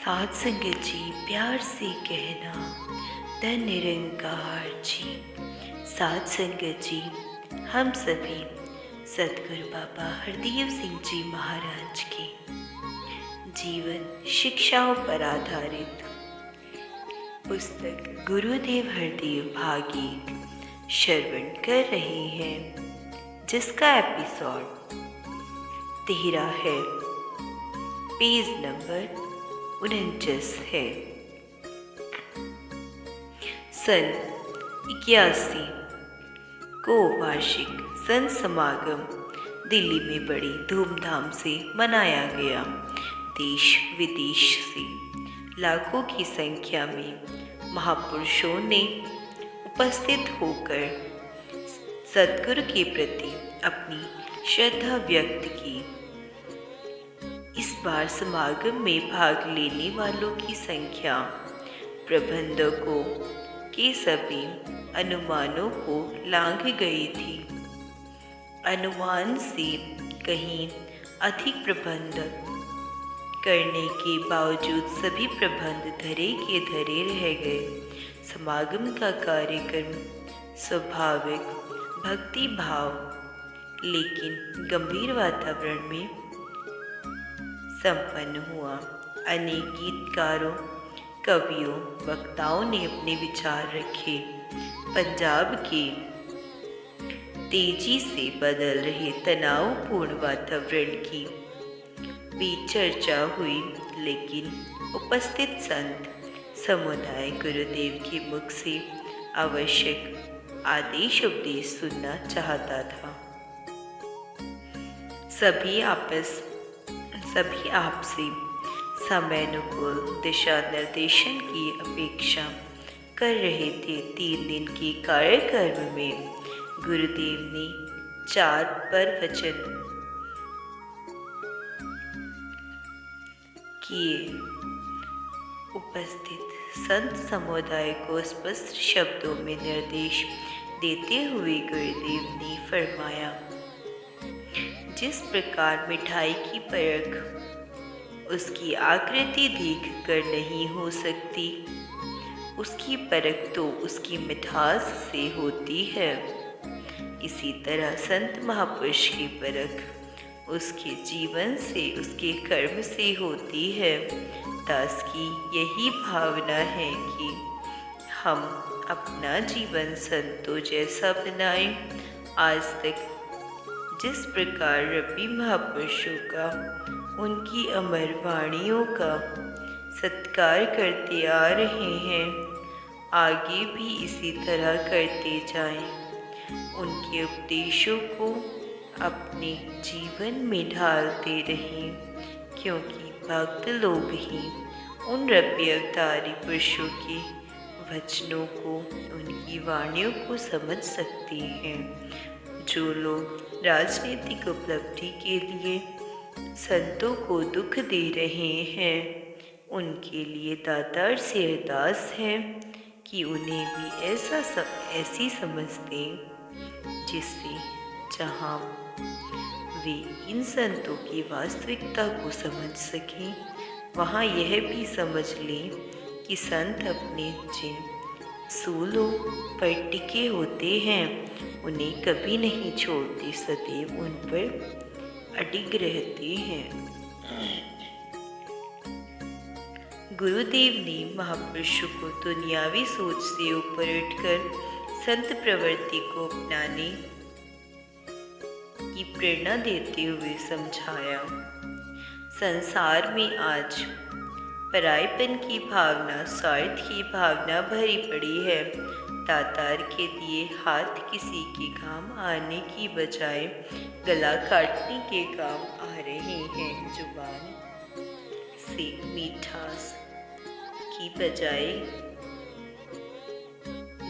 साध संगत जी, प्यार से कहना धन निरंकार जी। साध संगत जी, हम सभी सतगुरु बाबा हरदेव सिंह जी महाराज के जीवन शिक्षाओं पर आधारित पुस्तक गुरुदेव हरदेव भाग 1 श्रवण कर रहे हैं, जिसका एपिसोड 13 है। पेज नंबर 49 है। सन 81 को वार्षिक संत समागम दिल्ली में बड़ी धूमधाम से मनाया गया। देश विदेश से लाखों की संख्या में महापुरुषों ने उपस्थित होकर सतगुरु के प्रति अपनी श्रद्धा व्यक्त की। इस बार समागम में भाग लेने वालों की संख्या प्रबंधकों के सभी अनुमानों को लांघ गई थी। अनुमान से कहीं अधिक प्रबंध करने के बावजूद सभी प्रबंध धरे के धरे रह गए। समागम का कार्यक्रम स्वाभाविक भक्ति भाव लेकिन गंभीर वातावरण में संपन्न हुआ। अनेक गीतकारों, कवियों, वक्ताओं ने अपने विचार रखे। पंजाब के तेजी से बदल रहे तनावपूर्ण वातावरण की भी चर्चा हुई, लेकिन उपस्थित संत समुदाय गुरुदेव के मुख से आवश्यक आदेश उपदेश सुनना चाहता था। सभी आपसे समयानुकूल दिशा निर्देशन की अपेक्षा कर रहे थे। 3 दिन के कार्यक्रम में गुरुदेव ने 4 प्रवचन किए। उपस्थित संत समुदाय को स्पष्ट शब्दों में निर्देश देते हुए गुरुदेव ने फरमाया, जिस प्रकार मिठाई की परख उसकी आकृति देखकर नहीं हो सकती, उसकी परख तो उसकी मिठास से होती है। इसी तरह संत महापुरुष की परख उसके जीवन से, उसके कर्म से होती है। दास की यही भावना है कि हम अपना जीवन संतों जैसा बनाएं। आज तक जिस प्रकार रब्बी महापुरुषों का, उनकी अमर वाणियों का सत्कार करते आ रहे हैं, आगे भी इसी तरह करते जाएं। उनके उपदेशों को अपने जीवन में ढालते रहें, क्योंकि भक्त लोग ही उन रब्बी अवतारी पुरुषों के वचनों को, उनकी वाणियों को समझ सकते हैं। जो लोग राजनीतिक उपलब्धि के लिए संतों को दुख दे रहे हैं, उनके लिए दातार से अरदास है कि उन्हें भी ऐसी समझ दें, जिससे जहाँ वे इन संतों की वास्तविकता को समझ सकें, वहाँ यह भी समझ लें कि संत अपने जिन सूलों पर टिके होते हैं, उन्हें कभी नहीं छोड़ते, सदैव उन पर अडिग रहते हैं। गुरुदेव ने महापुरुषों को दुनियावी सोच से ऊपर उठकर संत प्रवृत्ति को अपनाने की प्रेरणा देते हुए समझाया। संसार में आज परायपन की भावना, स्वार्थ की भावना भरी पड़ी है। दातार के दिए हाथ किसी के काम आने की बजाय गला काटने के काम आ रहे हैं। जुबान से मिठास की बजाय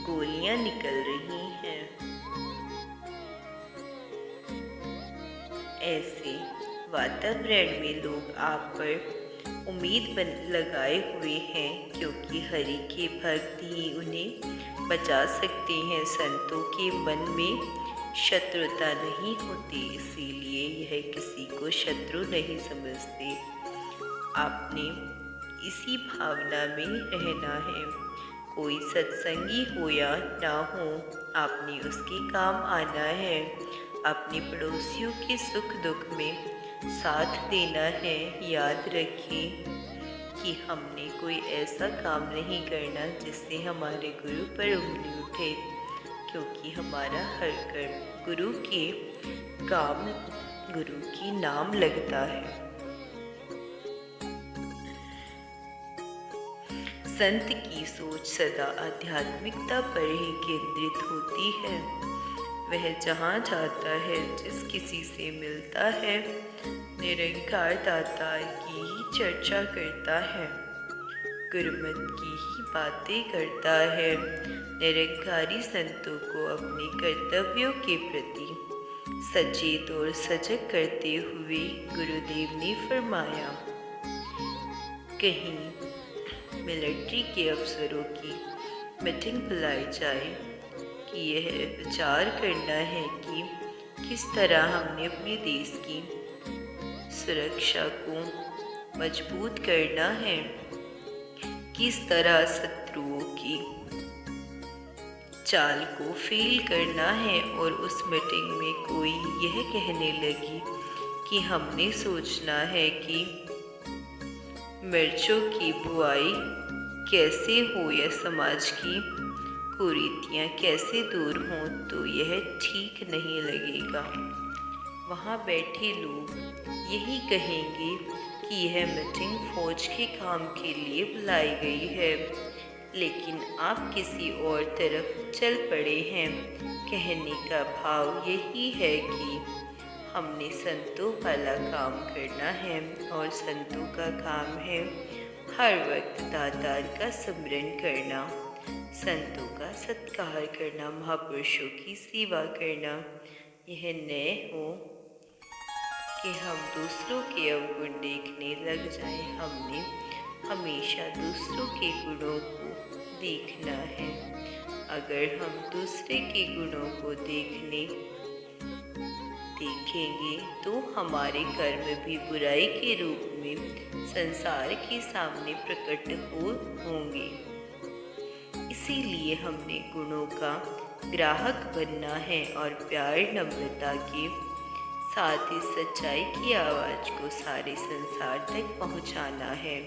गोलियां निकल रही हैं। ऐसे वातावरण में लोग आप पर उम्मीद लगाए हुए हैं, क्योंकि हरि के भक्त ही उन्हें बचा सकते हैं। संतों के मन में शत्रुता नहीं होती, इसीलिए यह किसी को शत्रु नहीं समझते। आपने इसी भावना में रहना है। कोई सत्संगी हो या ना हो, आपने उसके काम आना है। अपने पड़ोसियों के सुख दुख में साथ देना है। याद रखें कि हमने कोई ऐसा काम नहीं करना जिससे हमारे गुरु पर उंगली उठे, क्योंकि हमारा हर कर्म गुरु के काम, गुरु की नाम लगता है। संत की सोच सदा आध्यात्मिकता पर ही केंद्रित होती है। वह जहाँ जाता है, जिस किसी से मिलता है, निरंकार दातार की ही चर्चा करता है, गुरुमत की ही बातें करता है। निरंकारी संतों को अपने कर्तव्यों के प्रति सचेत और सजग करते हुए गुरुदेव ने फरमाया, कहीं मिलिट्री के अफसरों की मीटिंग बुलाई जाए कि यह विचार करना है कि किस तरह हमने अपने देश की सुरक्षा को मजबूत करना है, किस तरह शत्रुओं की चाल को फेल करना है। और उस मीटिंग में कोई यह कहने लगी कि हमने सोचना है कि मिर्चों की बुआई कैसे हो या समाज की कुरीतियाँ कैसे दूर हों, तो यह ठीक नहीं लगेगा। वहाँ बैठे लोग यही कहेंगे कि यह मीटिंग फौज के काम के लिए बुलाई गई है, लेकिन आप किसी और तरफ चल पड़े हैं। कहने का भाव यही है कि हमने संतों वाला काम करना है, और संतों का काम है हर वक्त दातार का स्मरण करना, संतों का सत्कार करना, महापुरुषों की सेवा करना। यह न हो कि हम दूसरों के अवगुण देखने लग जाएं। हमने हमेशा दूसरों के गुणों को देखना है। अगर हम दूसरे के गुणों को देखेंगे तो हमारे कर्म भी बुराई के रूप में संसार के सामने प्रकट होंगे। इसीलिए हमने गुणों का ग्राहक बनना है और प्यार नम्रता के साथ ही सच्चाई की आवाज़ को सारे संसार तक पहुंचाना है।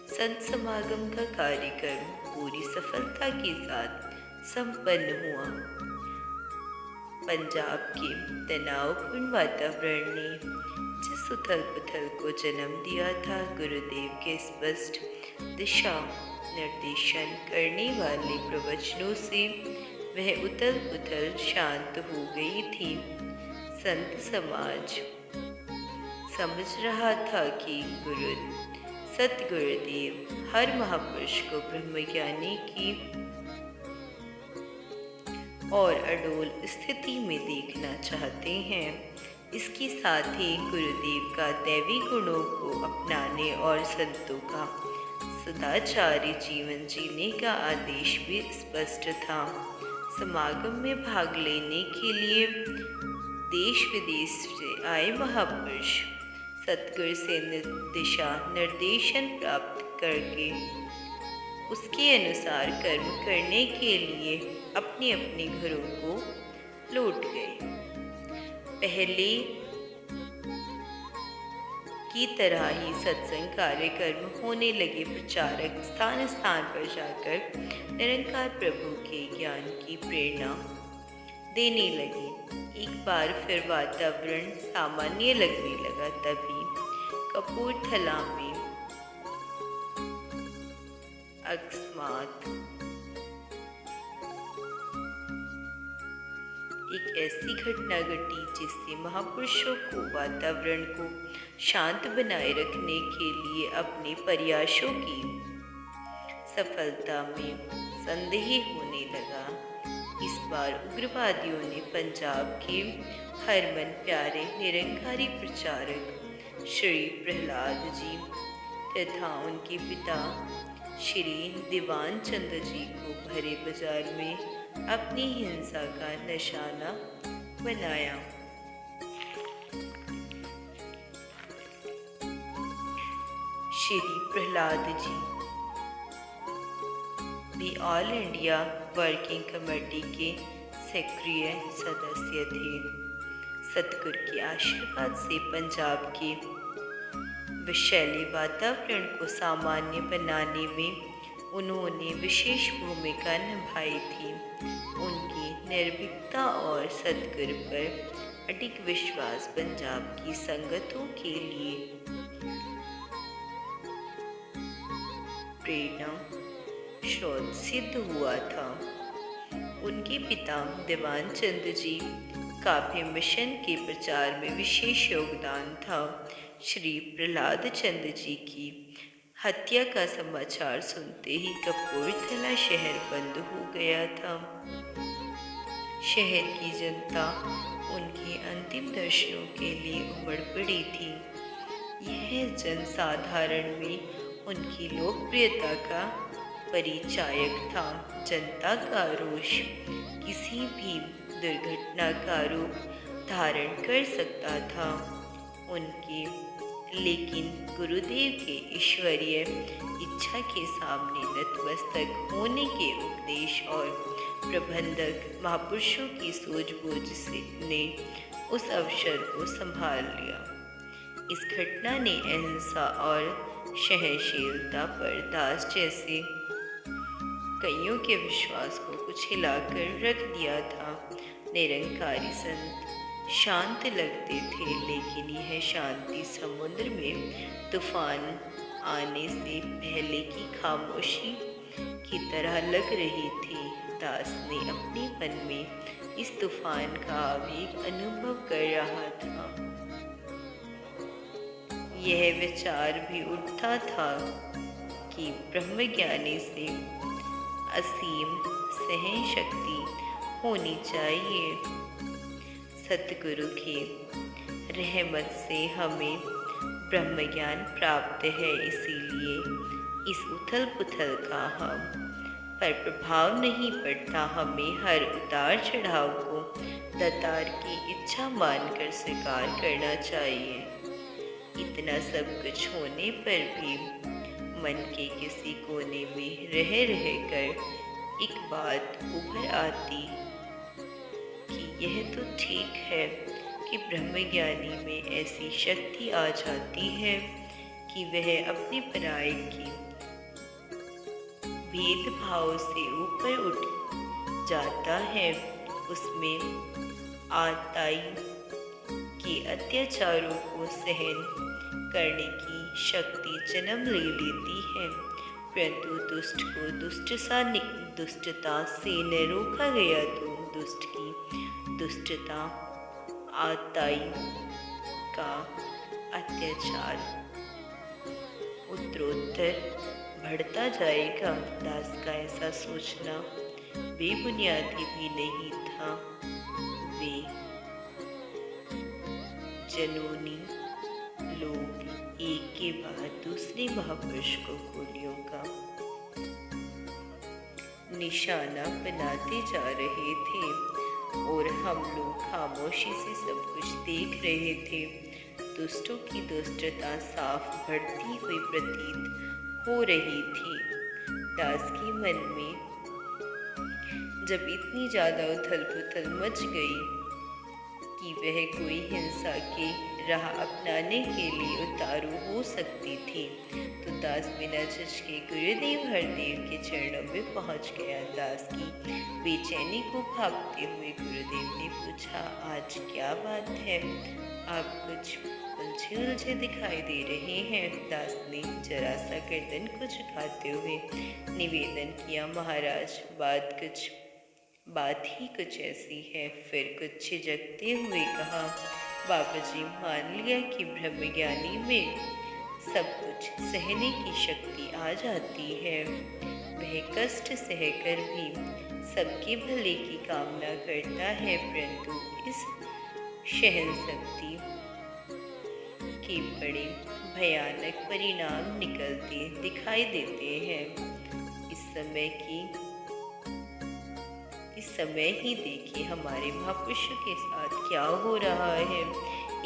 संत समागम का कार्यक्रम पूरी सफलता के साथ संपन्न हुआ। पंजाब के तनावपूर्ण वातावरण ने जिस उथल पुथल को जन्म दिया था, गुरुदेव के स्पष्ट दिशा निर्देशन करने वाले प्रवचनों से वह उथल पुथल शांत हो गई थी। संत समाज समझ रहा था कि सतगुरुदेव हर महापुरुष को ब्रह्मज्ञानी की और अडोल स्थिति में देखना चाहते हैं। इसके साथ ही गुरुदेव का दैवी गुणों को अपनाने और संतों का सदाचारी जीवन जीने का आदेश भी स्पष्ट था। समागम में भाग लेने के लिए देश विदेश से आए महापुरुष सतगुरु से दिशा निर्देशन प्राप्त करके उसके अनुसार कर्म करने के लिए अपने अपने घरों को लौट गए। पहले की तरह ही सत्संग कार्यक्रम होने लगे। प्रचारक स्थान स्थान पर जाकर निरंकार प्रभु के ज्ञान की प्रेरणा देने लगे। एक बार फिर वातावरण सामान्य लगने लगा। तभी कपूरथला में अकस्मात एक ऐसी घटना घटी जिससे महापुरुषों को वातावरण को शांत बनाए रखने के लिए अपने प्रयासों की सफलता में संदेह होने लगा। इस बार उग्रवादियों ने पंजाब के हरमन प्यारे निरंकारी प्रचारक श्री प्रहलाद जी तथा उनके पिता श्री दीवान चंद जी को भरे बाजार में अपनी हिंसा का निशाना बनाया। श्री प्रहलाद जी भी ऑल इंडिया वर्किंग कमेटी के सक्रिय सदस्य थे। सतगुरु के आशीर्वाद से पंजाब के विषैले वातावरण को सामान्य बनाने में उन्होंने विशेष भूमिका निभाई थी। उनकी निर्भीकता और सतगुरु पर अडिग विश्वास पंजाब की संगतों के लिए प्रेरणा स्रोत सिद्ध हुआ था। उनके पिता दीवान चंद जी का भी मिशन के प्रचार में विशेष योगदान था। श्री प्रहलाद चंद जी की हत्या का समाचार सुनते ही कपूरथला शहर बंद हो गया था। शहर की जनता उनके अंतिम दर्शनों के लिए उमड़ पड़ी थी। यह जनसाधारण में उनकी लोकप्रियता का परिचायक था। जनता का रोष किसी भी दुर्घटना का रूप धारण कर सकता था। उनके लेकिन गुरुदेव के ईश्वरीय इच्छा के सामने नतमस्तक होने के उपदेश और प्रबंधक महापुरुषों की सूझबूझ से ने उस अवसर को संभाल लिया। इस घटना ने अहिंसा और सहनशीलता पर दास जैसे कईयों के विश्वास को कुछ हिलाकर रख दिया था। निरंकारी संत शांत लगते थे, लेकिन यह शांति समुद्र में तूफान आने से पहले की खामोशी की तरह लग रही थी। दास ने अपने मन में इस तूफान का आवेग अनुभव कर रहा था। यह विचार भी उठता था कि ब्रह्मज्ञानी से असीम सहन शक्ति होनी चाहिए। सतगुरु की रहमत से हमें ब्रह्मज्ञान प्राप्त है, इसीलिए इस उथल पुथल का हम पर प्रभाव नहीं पड़ता। हमें हर उतार चढ़ाव को दातार की इच्छा मानकर स्वीकार करना चाहिए। इतना सब कुछ होने पर भी मन के किसी कोने में रह कर एक बात उभर आती कि यह तो ठीक है कि ब्रह्मज्ञानी में ऐसी शक्ति आ जाती है कि वह अपने पराये की भेदभाव से ऊपर उठ जाता है। उसमें आताई के अत्याचारों को सहन करने की शक्ति जन्म ले लेती है, परंतु दुष्ट को दुष्टता से न रोका गया तो दुष्ट की दुष्टता आताई का अत्याचार उत्तरोत्तर बढ़ता जाएगा। दास का ऐसा सोचना बेबुनियादी भी नहीं था। वे जनूनी लोग एक के बाद दूसरे महापुरुष को गोलियों का निशाना बनाते जा रहे थे और हम लोग खामोशी से सब कुछ देख रहे थे। दुष्टों की दुष्टता साफ बढ़ती हुई प्रतीत हो रही थी। दास के मन में जब इतनी ज़्यादा उथल पुथल मच गई कि वह कोई हिंसा की राह अपनाने के लिए उतारू हो सकती थी, तो दास बिना झिझके गुरुदेव हरदेव के चरणों में पहुंच गया। दास की बेचैनी को भापते हुए गुरुदेव ने पूछा, आज क्या बात है? आप कुछ उलझे दिखाई दे रहे हैं। दास ने जरा सा गर्दन को झुकाते हुए निवेदन किया, महाराज बात ही कुछ ऐसी है। फिर कुछ झिझकते हुए कहा, बाबाजी, मान लिया कि ब्रह्मज्ञानी में सब कुछ सहने की शक्ति आ जाती है। वह कष्ट सहकर भी सबके भले की कामना करता है, परंतु इस सहन शक्ति के बड़े भयानक परिणाम निकलते दिखाई देते हैं। इस समय ही देखिए हमारे महापुरुषों के साथ क्या हो रहा है।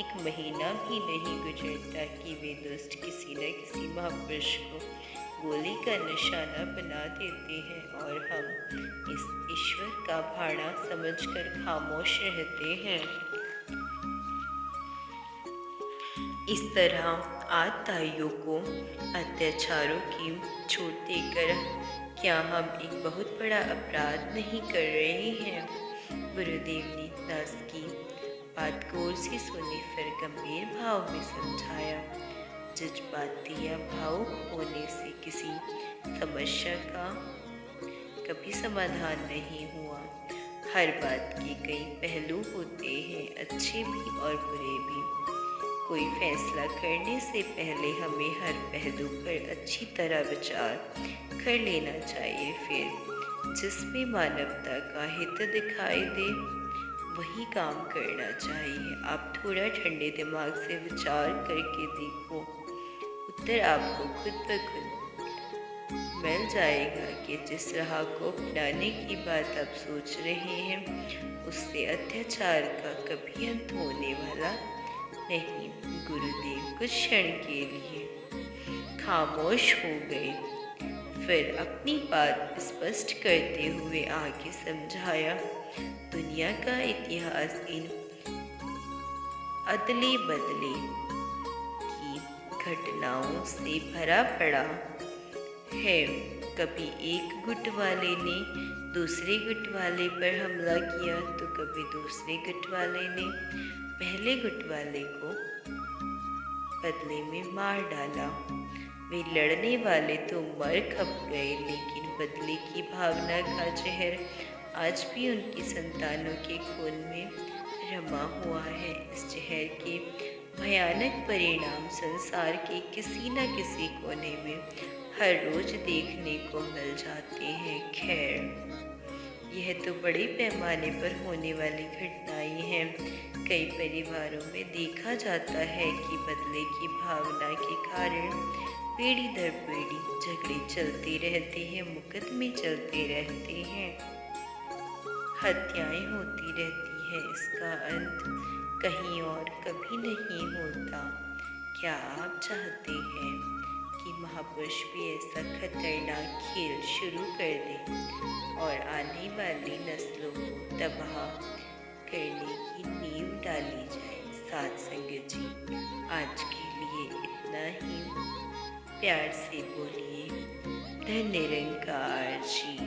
एक महीना भी नहीं गुजरता कि वे दुष्ट किसी न किसी महापुरुष को गोली का निशाना बना देते हैं और हम इस ईश्वर का भाड़ा समझकर खामोश रहते हैं। इस तरह आतताइयों को अत्याचारों की छूट देकर क्या हम एक बहुत बड़ा अपराध नहीं कर रहे हैं? गुरुदेव ने दास की बात गौर से सुनी, फिर गंभीर भाव में समझाया। जज्बाती या भावुक होने से किसी समस्या का कभी समाधान नहीं हुआ। हर बात के कई पहलू होते हैं, अच्छे भी और बुरे भी। कोई फैसला करने से पहले हमें हर पहलू पर अच्छी तरह विचार कर लेना चाहिए। फिर जिसमें मानवता का हित दिखाई दे वही काम करना चाहिए। आप थोड़ा ठंडे दिमाग से विचार करके देखो, उत्तर आपको खुद ब खुद मिल जाएगा कि जिस राह को अपनाने की बात आप सोच रहे हैं उससे अत्याचार का कभी अंत होने वाला नहीं। गुरुदेव कुछ क्षण के लिए खामोश हो गए, फिर अपनी बात स्पष्ट करते हुए आगे समझाया। दुनिया का इतिहास इन अदले बदले की घटनाओं से भरा पड़ा है। कभी एक गुट वाले ने दूसरे गुट वाले पर हमला किया तो कभी दूसरे गुट वाले ने पहले गुट वाले को बदले में मार डाला। वे लड़ने वाले तो मर खप गए, लेकिन बदले की भावना का जहर आज भी उनकी संतानों के खून में रमा हुआ है। इस जहर के भयानक परिणाम संसार के किसी न किसी कोने में हर रोज देखने को मिल जाते हैं। खैर, यह तो बड़े पैमाने पर होने वाली घटनाएं हैं। कई परिवारों में देखा जाता है कि बदले की भावना के कारण पीढ़ी दर पीढ़ी झगड़े चलते रहते हैं, मुकदमे चलते रहते हैं, हत्याएं होती रहती हैं। इसका अंत कहीं और कभी नहीं होता। क्या आप चाहते हैं कि महापुरुष भी ऐसा खतरनाक खेल शुरू कर दें और आने वाली नस्लों को तबाह करने की नींव डाली जाए? साथ संगत जी, आज के लिए इतना ही। प्यार से बोलिए धन्य निरंकार जी।